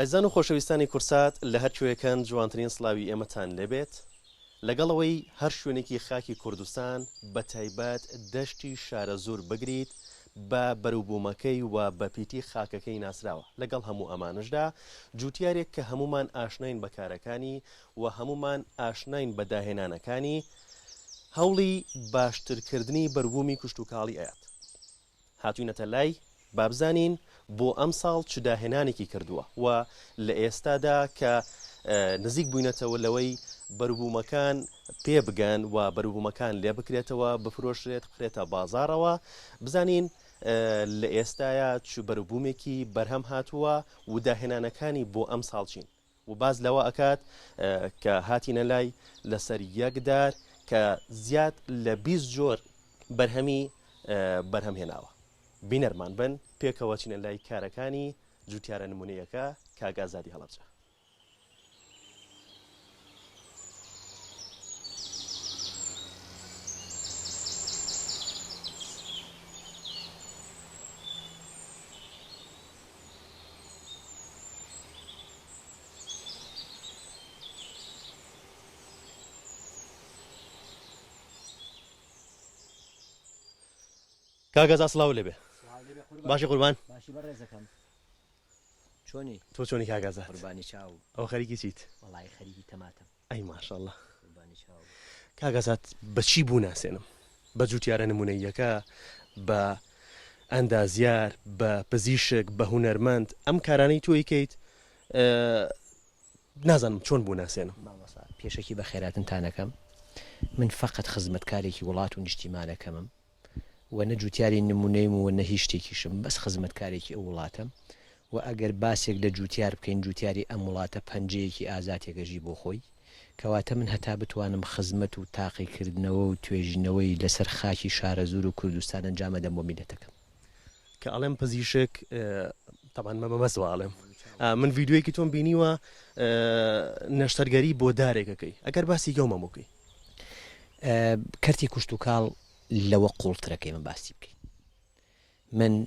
ئەزان و خۆشەویستانی کورسات لە هەر کوێکەن جوانترین سڵاوی ئێمەتان لێبێت لەگەڵەوەی هەر شوێنێکی خاکی کوردستان بە تایبەت دەشتی شارە زۆر بگریت بە بەروبوومەکەی و بە پیتی خاکەکەی ناسراوە لەگەڵ هەموو ئەمانشدا جوتیارێک کە هەمومان ئاشناین بە کارەکانی و هەمومان ئاشناین بە داهێنانەکانی هەوڵی باشترکردنی بەروبوومی کوشت و کاڵی ئاات هاتوینەتە لای بابزانین بۆ ئەم ساڵ چ داهێنانێکی کردووە و لە ئێستادا کە نزیک بووینەتەوە لەوەی بەروبوومەکان پێ بگەن و بەروبوومەکان لێ بکرێتەوە بفرۆشرێت بخرێتە بازارەوە بزانین لە ئێستاە چ بەروبوومێکی بەرهەم هاتووە و داهێنانەکانی بۆ ئەم ساڵچین و باز لەوە ئەکات کە هاتینە لای لەسەر یەکدار کە زیاد لە 20 جۆر بەرهەمی بەرهەمهێناوە بینەرمان بن پێکەوە چینە لای کارەکانی جوتیارە نمونەیەەکە کاگازادی هەڵەبجە. کاگازا سڵاو لێبێ باشی قوربان باشی بەڕێزەکەم چۆنی تۆ چۆنی کاگازا قوربانی چاو ئەو خەریکی چیت وەڵای خەریکی تەماتەم ئەی ماشەڵڵە قوربانی چاو کاگازات بەچی بوو ناسێنم بە جوتیارە نمونەیەکە بە ئەندازیار بە پزیشک بە هونەرمەند ئەم کارانەی تۆیکەیت نازانم چۆن بوو ناسێنم مامۆستا پێشەکی بە خێراتنتانەکەم من فقط خزمەتکارێکی وڵات و نیشتیمانەکەمم و نە جوتیاری نمونەیم و نە هیچ شتێکیشم بەس خزمەتکارێکی ئەو وڵاتم و ئەگەر باسێک لە جوتیار بکەین جوتیاری ئەم وڵاتە پەنجەیەکی ئازاتێکەژی بۆ خۆی کەواتە من هەتا بتوانم خزمەت و تاقیکردنەوە و توێژینەوەی لەسەر خاکی شارە زور و کوردستان ئەنجامە دەم بۆ میلەتەکەم کە ئەڵێم پزیشک تاوان مەمە بەسەوە ئاڵێم من ڤیددیوەیەکی تۆم بینیوە نەشتەرگەری بۆ دارێکەکەی ئەگەر باسی گەومەمۆکەی کەرتی کوشت و کاڵ لەوە قوڵترەکەی من باسی بکەین من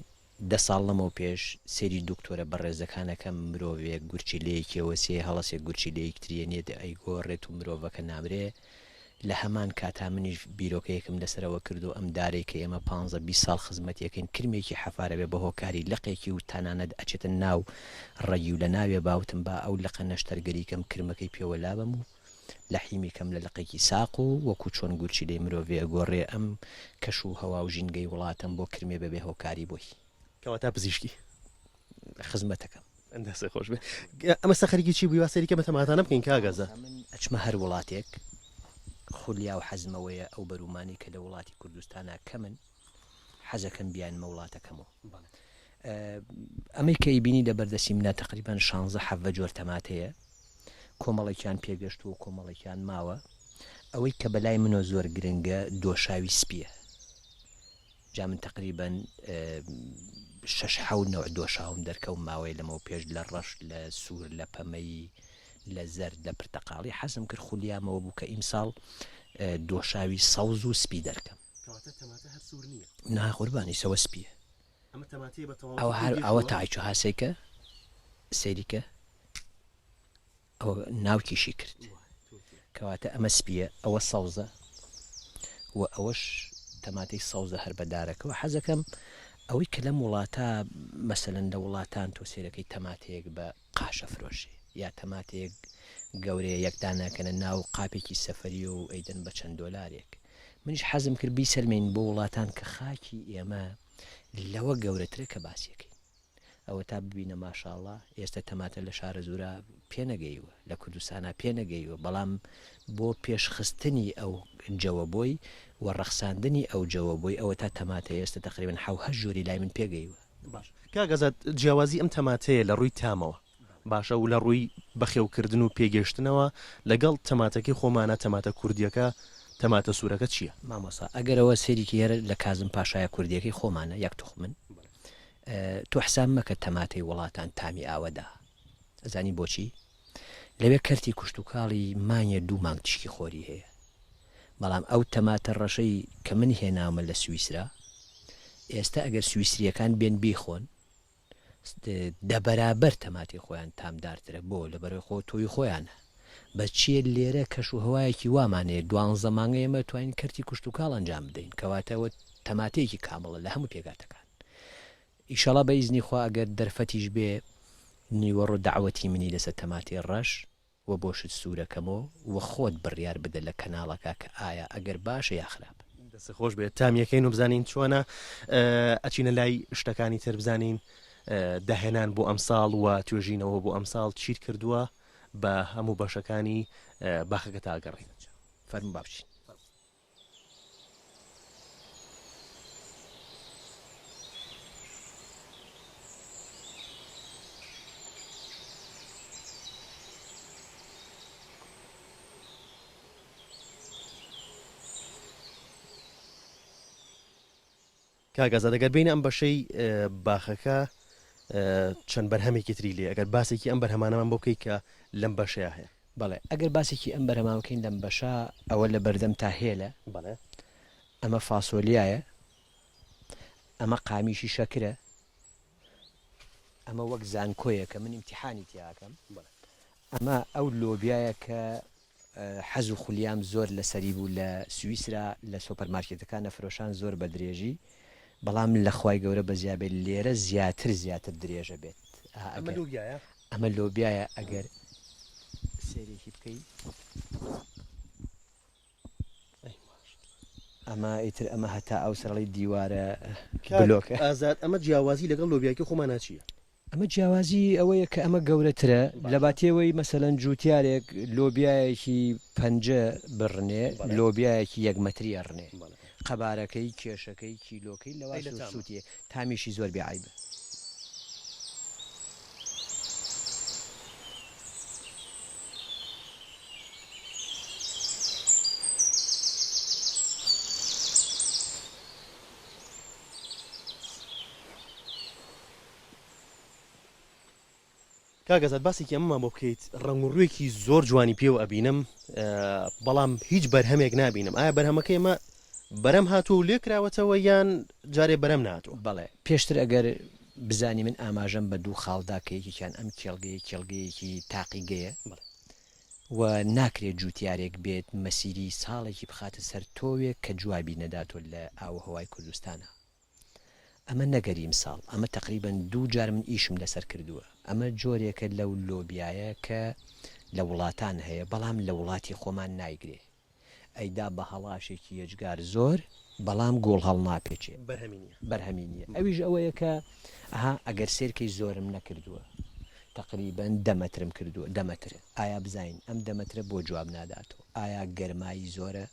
10 ساڵ لەمەوە پێش سێری دکتۆرە بەڕێزەکانەکەم مرۆڤێک گورچی لەیەکەوە سێ هەڵەسێک گورچی لەیەکترێنێت ئەیگۆڕێت و مرۆڤەکە نامرێ لە هەمان کاتا منیش بیرۆکەیەکم لەسەرەوە کردو ئەم دارێککە ئێمە 15-20 ساڵ خزمەتیەکەین کرمێکی حەفارە بێ بە هۆکاری لەقێکی و تانانەت ئەچێتە ناو ڕێگی و لە ناوێ باوتم با ئەو لەقە نەشتەرگەریکەم کرمەکەی پێوە لابم و لە حیمی کەم لە لەقێکی ساق و وەکو چۆن گورچی لەی مرۆڤێ گۆڕێ ئەم کەش و هەوا و ژینگەی وڵاتم بۆ کرمێ بەبێ هۆکاری بۆی کەواتە پزیشکی خزمەتەکەم ئەندەسە خۆش بێ ئەمە سەخەرێکی چی بووی واسەریکە بەتەماتانە بکەین کاگازە من ئەچمە هەر وڵاتێک خولیا و حەزمەوەیە ئەو بەرومانی کە لە وڵاتی کوردستانە کە من حەزەکەم بیانمە وڵاتەکەمەوە ئەمەی کە ئیبینی لە بەردەسی منە تقریبان 16 جۆر تەماتەیە کۆمەڵێکیان پێگەشت و کۆمەڵێکیان ماوە ئەوەی کە بەلای منۆ زۆر گرنگە دۆشاوی سپیە جا من تقریبان 6 نەوە دۆشاوم دەرکەوت ماوەی لەمەوە پێش لە ڕەش لە سوور لە پەمەی لە زەرد لە پرتەقاڵی حەزم کرد خولیامەوە بوو کە ئیمساڵ دۆشاوی سەوز و سپی دەرکەم ناقوربانی سەوە سپیە ئەوە تاچوو هاسێکە سەیریکە ئەو ناوکیشی کرد کەواتە ئەمە سپیە ئەوە سەوزە و ئەوەش تەماتەی سەوزە هەر بەدارەکەەوە حەزەکەم ئەوەی کە لەم وڵاتە مەسەلەن لە وڵاتان تۆ سێرەکەی تەماتەیەک بە قاشە فرۆشی یا تەماتێک گەورەیە یەکداناکەنە ناو قاپێکی سەفەری و ئەیدەن بە چەند دۆلارێک منیش حەزم کرد بیسەلمین بۆ وڵاتان کە خاکی ئێمە لەوە گەورەترە کە باسیەکەین ئەوە تا ببینە ماشاءڵڵا ئێستا تەماتە لە شارە زورە پێنەگەیوە لە کوردستانە پێنەگەیوە بەڵام بۆ پێشخستنی ئەو جەوەبۆی و ڕەخساندنی ئەو جەوەبۆی ئەوە تا تەماتە ئێستا تقریبان 7 جۆری لای من پێگەیوە کاگازات جیاوازی ئەم تەماتەیە لە ڕووی تامەوە باشە و لە ڕووی بەخێوکردن و پێگەشتنەوە لەگەڵ تەماتەکەی خۆمانە تەماتە کوردیەکە تەماتە سوورەکە چییە مامۆسا ئەگەرەوە سێریکی هێرە لە کازم پاشایە کوردیەکەی خۆمانە یەک توخمن تۆ حساب مەکە تەماتەی وڵاتان تامی ئاوەدا ئەزانی بۆچی لەوێ کەرتی کوشت و کاڵی مانیە 2 مانگ تشکی خۆری هەیە بەڵام ئەو تەماتە ڕەشەی کە من هێناومە لە سویسرا ئێستا ئەگەر سویسریەکان بێن بیخۆن دەبەرابەر تەماتی خۆیان تامدارترە بۆ لە بەرەوەی خۆ تۆی خۆیانە بە چیە لێرە کەش و هەوایەکی وامانەیە 12 مانگە ئێمە توانین کەرتی کوشت و کاڵ ئەنجام بدەین کەواتەوە تەماتەیەکی کامڵە لە هەموو پێگاتەکان ئیشەڵا بە ئیزنی خوا ئەگەر دەرفەتیش بێ نیوەڕۆ دعوەتی منی لەسەر تەماتی ڕەش و بۆشت سوورەکەمەوە وە خۆت بڕیار بدە لە کەناڵەکە کە ئایا ئەگەر باشە یا خراپ دەست خۆش بێت تام یەکەین و بزانین چۆنە ئەچینە لای شتەکانی تر بزانین داهێنان بۆ ئەمساڵ و توێژینەوە بۆ ئەمساڵ چیت کردووە بە هەموو بەشەکانی باخەکە تاگەڕین فەرمو بابچین کاگازە دەگەر بین ئەم بەشەی باخەکە چەند بەرهەمێکی تری لێ ئەگەر باسێکی ئەم بەرهەمانەمان بۆ بکەی کە لەم بەشەیە هەیە بەڵێ ئەگەر باسێکی ئەم بەرهەماوەکەین لەم بەشە ئەوە لە بەردەم تا هێلە بەڵێ ئەمە فاسۆلیایە ئەمە قامیشی شەکرە ئەمە وەک زانکۆیە کە من ئیمتیحانی تیاکەم ئەمە ئەو لۆبیایە کە حەز و خولیام زۆر لەسەری بوو لە سوئیسرا لە سۆپەرمارکێتەکانە فرۆشان زۆر بە درێژی بەڵام لە خوای گەورە بە زیابێت لێرە زیاتر درێژە بێت ئەمە لۆبیایە ئەگەر سێرێکی بکەیت ئەمە ئیتر ئەمە هەتا ئەو سەرڵی دیوارە بلۆکە ئازاد ئەمە جیاوازی لەگەڵ لۆبیاکی خۆمان ناچیە ئەمە جیاوازی ئەوەیە کە ئەمە گەورەترە لە باتێەوەی مەسەلەن جووتارێک لۆبیایەکی پەنجە بڕنێ لۆبیایەکی یەکمەتری ئەڕنێ قەبارەکەی کێشەکەی کیلۆکەی لەوای سووتیە تامیشی زۆر بێعیبە کاگەزات باسێکی ئەممان بۆ بکەیت ڕنگ و ڕوویەکی زۆر جوانی پێوە ئەبینم بەڵام هیچ بەرهەمێک نابینم ئایا بەرهەمەکەی ئمە بەرەم هاتووە و لێ کراوەتەوە یان جارێ بەرەم نهاتوە بەڵێ پێشتر ئەگەر بزانی من ئاماژەم بە دوو خاڵداکەیەکیان ئەم کێڵگەیەکی تاقیگەیە و ناکرێت جووتارێک بێت مەسیری ساڵێکی بخاتە سەر تۆوێک کە جوابی نەداتۆ لە ئاوهەوای کوردستانە ئەمە نەگەری مساڵ ئەمە تقریبا 2 جار من ئیشم لەسەر کردووە ئەمە جۆرێکە لەو لۆبیایە کە لە وڵاتان هەیە بەڵام لە وڵاتی خۆمان نایگرێ ئەیدا بە هەڵاشێکی یەجگار زۆر بەڵام گۆڵ هەڵ ناپێچێ بەرهەمینیە ئەویش ئەوەیە کە ئەگەر سێرکەی زۆرم نەکردووە تقریبا دەمەترم کردووە دەمەتر ئایا بزین ئەم دەمەترە بۆ جواب ناداتەوە ئایا گەرمایی زۆرە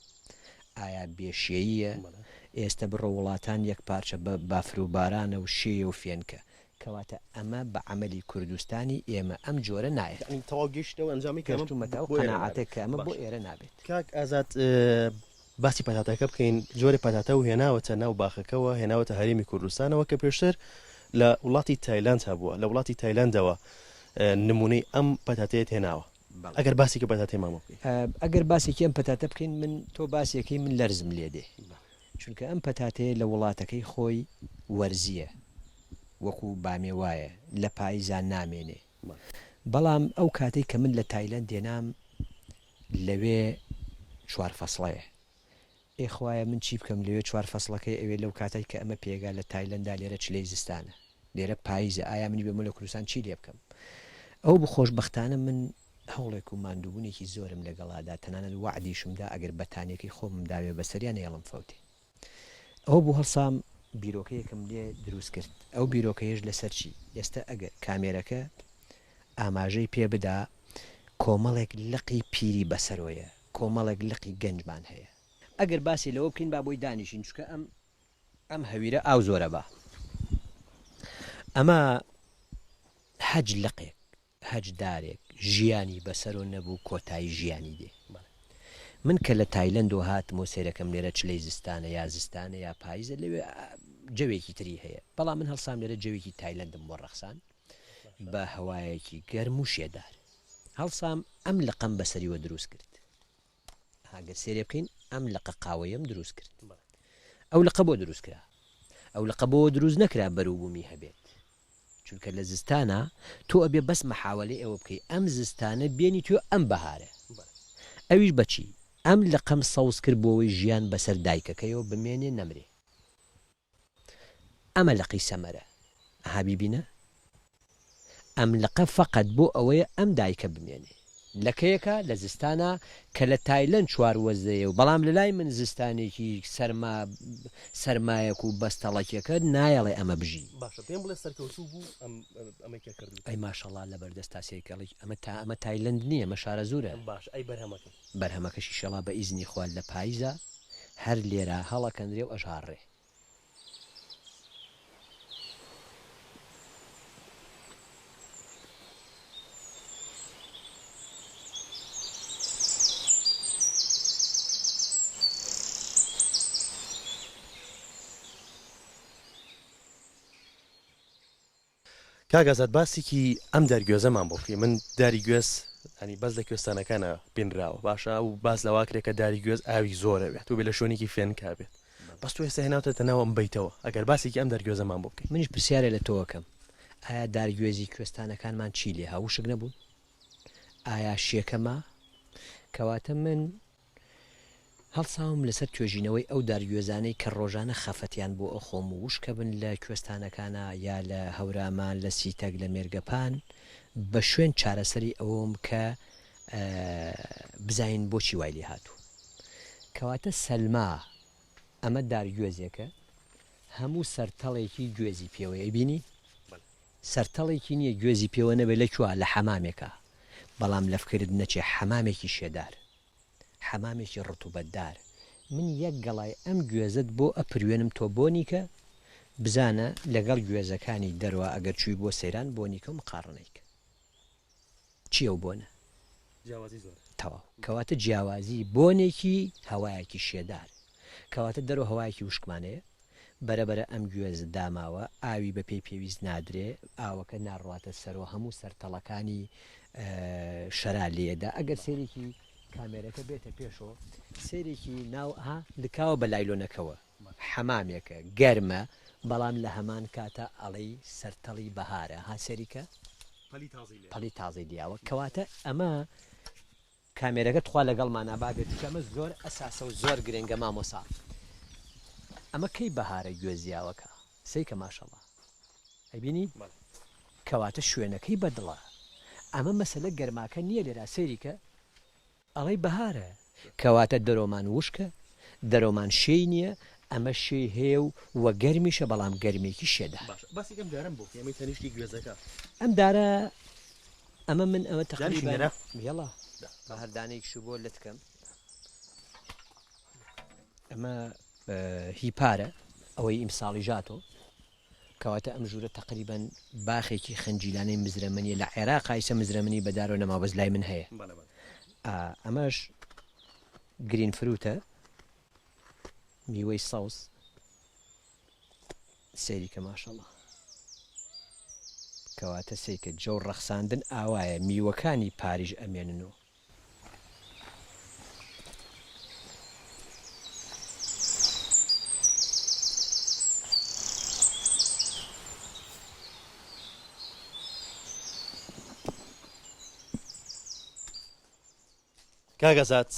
ئایا بێشێیە ئێستا بڕۆ وڵاتان یەک پارچە بە بافر و بارانە و شێە و فێنکە کەواتە ئەمە بە عملی کوردستانی ئێمە ئەم جۆرە نایە تەواو گەشتەوە ئەنجامی کەمەوە قەناعەتە کە ئەمە بۆ ئێرە نابێت کاک ئازاد باسی پەتاتەکە بکەین جۆرە پەتاتە و هێناوەتە ناو باخەکەەوە هێناوەتە هەرێمی کوردستانەوە کە پێشتر لە وڵاتی تایلاند هەبووە لە وڵاتی تایلاندەوە نمونەی ئەم پەتاتەیەت هێناوە ئەگەر باسێکە پەتاتێ مامۆ بکەین ئەگەر باسێکی ئەم پەتاتە بکەین من تۆ باسێکی من لەرزم لێ دێ چونکە ئەم پەتاتەیە لە وڵاتەکەی خۆی وەرزیە وەکو بامێوایە لە پاییزان نامێنێ بەڵام ئەو کاتێک کە من لە تایلەند دێنام لەوێ 4 فەسڵەیە ئێخوایە من چی بکەم لەوێ 4 فەسڵەکەی ئەوێ لەو کاتێک کە ئەمە پێگا لە تایلەندا لێرە چلەی زستانە لێرە پاییزە ئایا منی بێمە لە کوردستان چی لێ بکەم ئەو بخۆشبەختانە من هەوڵێک و ماندووبوونێکی زۆرم لەگەڵادا تەنانەت وعدیشمدا ئەگەر بەتانێکی خۆم داوێ بەسەریان هێڵم فەوتێ ئەو بوو هەڵسام بیرۆکەیەکم لێ دروست کرد ئەو بیرۆکەیەش لەسەر چی ئێستا ئەگەر کامێرەکە ئاماژەی پێ بدا کۆمەڵێک لقی پیری بەسەرۆیە کۆمەڵێک لقی گەنجمان هەیە ئەگەر باسی لەوە بکەین با بۆی دانیشین چکە ئەم هەویرە ئاو زۆرە بە ئەمە حەج لقێک هەجدارێک ژیانی بەسەر و نەبوو کۆتایی ژیانی دێ من کە لە تایلەند و هاتمۆ سێرەکەم لێرە چلەی زستانە یا زستانە یا پاییزە لەوێ جەوێکی تری هەیە بەڵام من هەڵسام لێرە جەوێکی تایلەندم بۆ ڕەخسان بە هەوایەکی گەرم و شێدار هەڵسام ئەم لقەم بەسەریوە دروست کرد هاگەر سێرێ بکەین ئەم لقە قاوەیەم دروست کرد ئەو لقە بۆ دروست کرا ئەو لقە بۆ دروست نەکرا بەرووبوومی هەبێت چونکە لە زستانە تۆ ئەبێ بەس مەحاوەلەی ئەوە بکەی ئەم زستانە بێنی توێ ئەم بەهارە ئەویش بەچی ئەم لە قەم سەوز کرد بۆەوەی ژیان بەسەر دایکەکەیەوە بمێنێ نەمرێ ئەمە لەقی سەمەرە هابیبینە ئەم لەقە فقط بۆ ئەوەیە ئەم دایکە بمێنێ لەکەیەکە لە زستانە کە لە تایلەن چوار وەزەیە و بەڵام لە لای من زستانێکی سەرمایەک و بەستەڵەکێکە نایەڵێ ئەمە بژی ئەی ماشەڵا لە بەردەست تاسێکەڵی ئەمە تایلند نییە مە شارە زورە بەرهەمەکەشی شەڵا بە ئیزنی خوال لە پاییزە هەر لێرە هەڵەکەندرێ و ئەژارڕێ کاگازات باسێکی ئەم دەرگوێزەمان بۆ بکەی من داری گوێز ئەنی بەس لە کوێستانەکانە بینراوە باشە و باس لەواکرێکە داری گوێز ئاوی زۆرە بێت و بێ لە شوێنێکی فێن کابێت بەس تۆ ئێستا هێناوتە ناوە ئەم بیتەوە ئەگەر باسێکی ئەم دەرگوێزەمان بۆ بکەین منیش پرسیارە لە تۆوەکەم ئایا دارگوێزی کوێستانەکانمان چی لێ هاوشک نەبوون ئایا شێکەمە کەواتە من هەڵساوم لەسەر توێژینەوەی ئەو دارگوێزانەی کە ڕۆژانە خەفەتیان بۆ ئەو خۆم و وشکە بن لە کوێستانەکانە یا لە هەورامان لە سیتەک لە مێرگەپان بە شوێن چارەسەری ئەوم کە بزین بۆچی وای لێ هاتوو کەواتە سەلما ئەمە دارگوێزێکە هەموو سەرتەڵێکی گوێزی پێوەیە بینی سەرتەڵێکی نییە گوێزی پێوە نەبێت لەکووە لە حەمامێکە بەڵام لەفکرد نەچێ حەمامێکی شێدار حەمامێکی ڕتوبەتدار من یەک گەڵای ئەم گوێزت بۆ ئەپروێنم تۆ بۆنیکە بزانە لەگەڵ گوێزەکانی دەروە ئەگەر چووی بۆ سەیران بۆنیکە و مقارنەیکە چیە و بۆنە تەواو کەواتە جیاوازی بۆنێکی هەوایەکی شێدار کەواتە دەرەوە هەوایەکی وشکمانەیە بەرەبەرە ئەم گوێز داماوە ئاوی بە پێی پێویست نادرێ ئاوەکە ناڕواتە سەرەوە هەموو سەرتەڵەکانی شەرا لێدا ئەگەر سێرێکی کامێرەکە بێتە پێشەوە سێرێکی ناوها لکاوە بە لایلۆنەکەوە حەمامێکە گەرمە بەڵام لە هەمان کاتە ئەڵەی سەرتەڵی بەهارە ها سەریکە پەڵی تازەی دیاوە کەواتە ئەمە کامێرەکە تخوا لەگەڵمان ئابابێت کەمە زۆر ئەساسە و زۆر گرنگە مامۆسا ئەمە کەی بەهارە گوێزیاوەکە سەیکە ماشەڵڵا ئەبینی کەواتە شوێنەکەی بەدڵە ئەمە مەسەلە گەرماکە نییە لێرا سەیریکە ئەڵەی بەهارە کەواتە دەرۆمان وشکە دەرۆمان شێی نییە ئەمە شێی هەیە و وە گەرمیشە بەڵام گەرمێکی شێدا ئەم دارە ئەمە من ئەمە تەقریبا یەڵا بە هەردانێکیش بۆ لەتکەم ئەمە هیپارە ئەوەی ئیمساڵی ژاتۆ کەواتە ئەم ژوورە تقریبا باخێکی خەنجیلانەی مزرەمەنی لە عێراقایسە مزرەمەنی بەدارۆ نەما بەس لای من هەیە ئەمەش گرین فروتە میوەی ساوس سەیریکە ماشەڵڵا کەواتە سەیکە جەو ڕەخساندن ئاوایە میوەکانی پاریژ ئەمێننەوە کاگەزات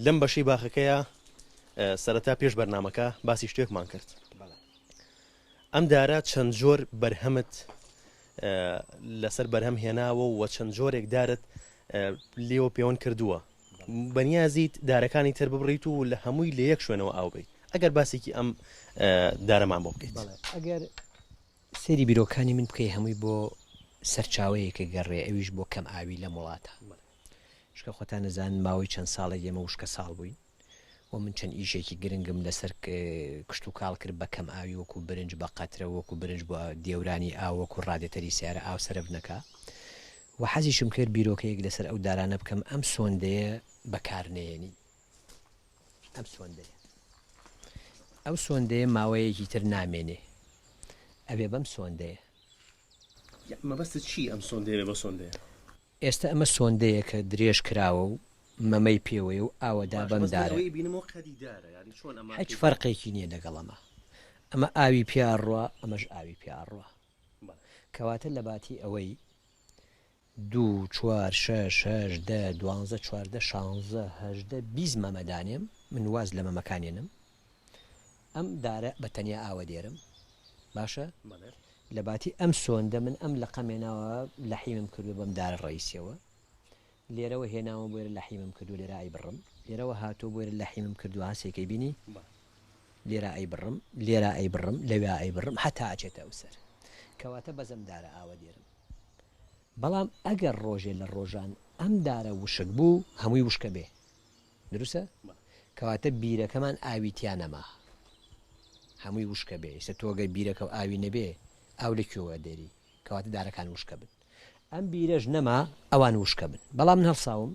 لەم بەشەی باخەکەیە سەرەتا پێش بەرنامەکە باسی شتێکمان کرد ئەم دارە چەند جۆر بەرهەمت لەسەر بەرهەم هێناوە و چەند جۆرێک دارت لێوە پەیوەند کردووە بەنیازیت دارەکانی تر ببڕیت و لە هەمووی لە یەک شوێنەوە ئاو بیت ئەگەر باسێکی ئەم دارەمان بۆ بکەیت ئەگەر سەیری بیرۆکانی من بکەی هەمووی بۆ سەرچاوەیەکە گەڕێ ئەویش بۆ کەم ئاوی لە وڵاتە شکە خۆتان نەزان ماوەی چەند ساڵە ئێمە وشکە ساڵ بووین و من چەند ئیشێکی گرنگم لەسەر کشت و کاڵ کرد بە کەم ئاوی وەکو برنج بە قەترە وەکو برنج بۆ دێورانی ئاوەکو ڕادێتەری سیارە ئاو سەرف نەکا و حەزیشم کرد بیرۆکەیەک لەسەر ئەو دارانە بکەم ئەم سۆندەیە بەکارنێنی ئەم سۆندەیە ماوەیەکی تر نامێنێ ئەبێ بەم سۆندەیە مەبەستت چی ئەم سۆندەیە بە سۆندەیە ئێستا ئەمە سۆندەیە کە درێژ کراوە و مەمەی پێوەیە و ئاوەدا بەم دارە هیچ فەرقێکی نییە لەگەڵ ئەمە ئاوی پیاڕوە ئەمەش ئاوی پیاڕوە کەواتە لە باتی ئەوەی 2 4 6 8 10 12 14 16 18 20 مەمەدانێم من واز لە مەمەکانێنم ئەم دارە بە تەنیا ئاوە دێرم باشە لە باتی ئەم سۆندە من ئەم لە قەمێناوە لەحیمم کردو بەم دارە ڕئیسیەوە لێرەوە هێناوە بۆیرە لەحیمم کردو لێرە ئای بڕم لێرەوە هاتوو بۆیرە لەحیمم کردو هاسێکەی بینی لێرە ئەی بڕم لێرە ئەی بڕم لەوێ ئەی بڕم هەتا ئاچێتە ئەو سەر کەواتە بەزەم دارە ئاوە دێرم بەڵام ئەگەر ڕۆژێ لە ڕۆژان ئەم دارە وشک بوو هەمووی وشکە بێ دروستە کەواتە بیرەکەمان ئاویتیان نەما هەمووی وشکە بێ ئێستا تۆگەی بیرەکە و ئاوی نەبێ ئاو لەکوێوە دێری کەواتە دارەکان وشکە بن ئەم بیرەش نەما ئەوان وشکە بن بەڵام من هەڵساوم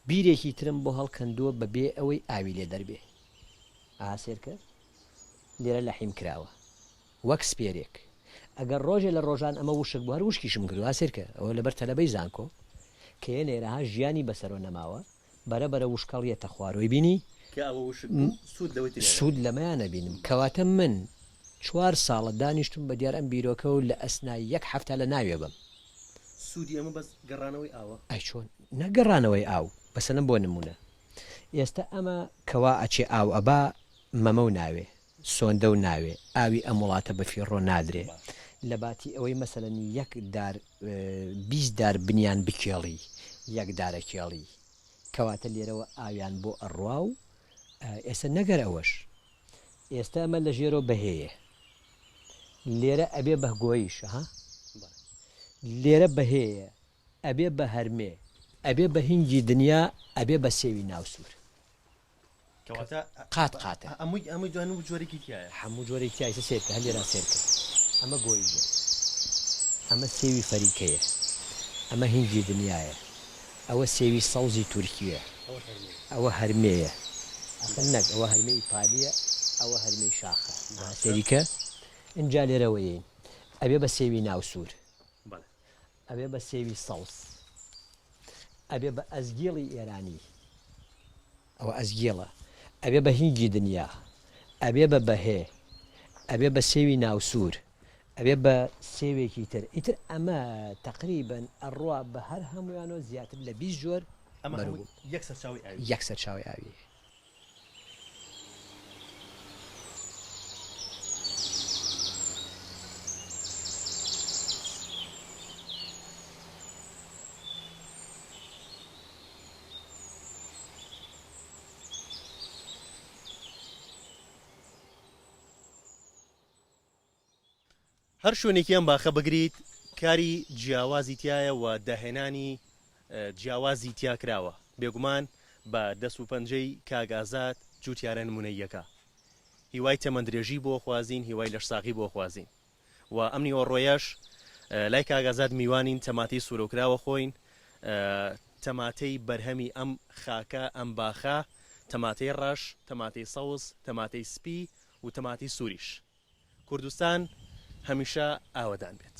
بیرێکی ترم بۆ هەڵکەندووە بەبێ ئەوەی ئاوی لێ دەربێ ئاسێرکە لێرە لەحیم کراوە وەک سپێرێک ئەگەر ڕۆژێ لە ڕۆژان ئەمە وشک بوو هەر وشکیشم کردو ئاسێرکە ئەوە لەبەر تەلەبەی زانکۆ کە لێرەها ژیانی بەسەرۆ نەماوە بەرەبەرە وشکەڵیەتە خوارۆی بینی سوود لەمەیان نەبینم کەواتە من 4 ساڵە دانیشتم بە دیار ئەم بیرۆکە و لە ئەسنای 1 هەفتە لە ناوێ بم سوودی ئەمە بەس گەڕانەوەی ئاوە ئەی چۆن نەگەڕانەوەی ئاو بەسەنە بۆ نمونە ئێستا ئەمە کەوا ئەچێ ئاو ئەبا مەمە و ناوێ سۆندە و ناوێ ئاوی ئەم وڵاتە بە فیڕۆ نادرێ لە باتی ئەوەی مەسەلەنی 20 دار بنیان بکێڵی 1 دارە کێڵی کەواتە لێرەوە ئاویان بۆ ئەڕوا و ئێستا نەگەر ئەوەش ئێستا ئەمە لە ژێرۆ بەهەیە لێرە ئەبێ بەهگۆیش ها لێرە بەهەیە ئەبێ بە هەرمێ ئەبێ بە هینگی دنیا ئەبێ بە سێوی ناوسور قات قاتە ئەمووی دوان و جۆرێکی تایە هەموو جۆرێکی تایسە سێرکە هەلێرا سێرکە ئەمە گۆیژە ئەمە سێوی فەریکەیە ئەمە هینگی دنیاە ئەوە سێوی سەوزی تورکیە ئەوە هەرمەیە نەک ئەوە هەرمەی پالیە ئەوە هەرمەی شاخە سێریکە اینجا لێرەوەیین ئەبێ بە سێوی ناوسور ئەبێ بە سێوی سەوز ئەبێ بە ئەزگێڵی ئێرانی ئەوە ئەزگێڵە ئەبێ بە هینگی دنیا ئەبێ بە بەهێ ئەبێ بە سێوی ناوسور ئەبێ بە سێوێکی تر ئیتر ئەمە تقریبن ئەڕوا بە هەر هەمویانەوە زیاتر لە 20 جۆر یەک سەرچاوی ئاوی هەر شوێنێکیان باخە بگریت کاری جیاوازی تایە و داهێنانی جیاوازی تیا کراوە بێگومان بە دەست و پەنجەی کاگازات جوتیارە نمونەیەکە هیوای تەمەندرێژی بۆ خوازین هیوای لەشساقی بۆ خوازین و ئەم نیوەڕۆیەش لای کاگازات میوانین تەماتەی سوورەوکراوە خۆین تەماتەی بەرهەمی ئەم خاکە ئەم باخە تەماتەی ڕەش تەماتەی سەوز تەماتەی سپی و تەماتی سووریش کوردستان هەمیشە ئاوەدان بێت.